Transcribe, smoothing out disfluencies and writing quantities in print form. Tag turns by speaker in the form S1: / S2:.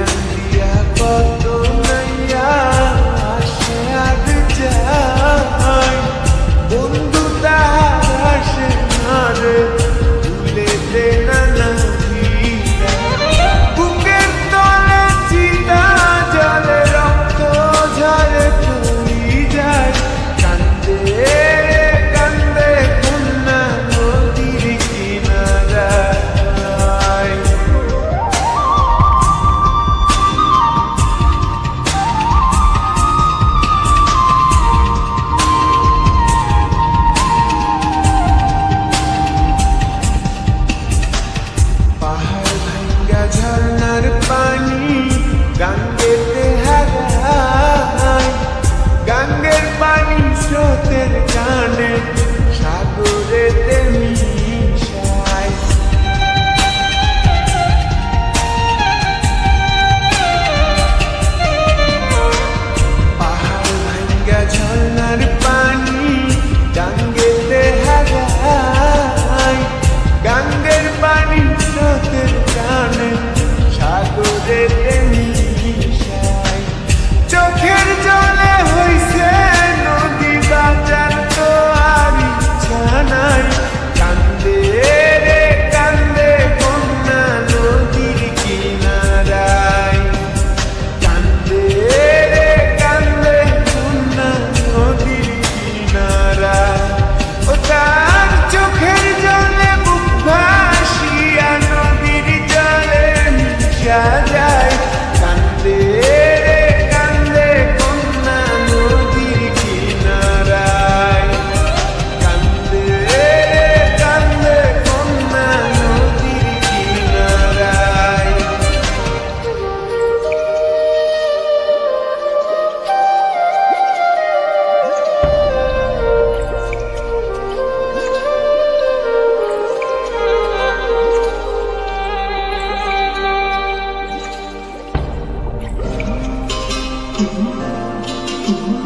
S1: কান্দিয়া কত নাইয়া আসে আর যায়, বন্ধু তাহার আসে না রে ভুলে দে না নাহিরা। বুকের তলে চিতা জলে রক্ত ঝরে পড়ি যায়, কান্দে রে কান্দে কন্যা নদীর কিনারায়। পাহাড় ভাঙ্গা ঝর্ণার পানি গাঙ্গেতে হারায়, গাঙ্গের পানি স্রোতের টানে সাগরেতে মিশায়। পাহাড় ভাঙ্গা ঝর্ণার পানি গাঙ্গেতে হারায়, গাঙ্গের পানি স্রোতের টানে সাগরেতে মিশায়। চোখের জলে হইছে নদী বাঁচার তো আর ইচ্ছা নাই, কান্দে রে কান্দে কন্যা নদীর কিনারায়, কান্দে রে কান্দে কন্যা নদীর কিনারায়। ও তার চোখের জলে বুক ভাসিয়া নদীর জলে মিশা যায়, কান্দে রে কান্দে কন্যা নদীর কিনারায়, কান্দে রে কান্দে কন্যা নদীর কিনারায়।
S2: Mm-hmm.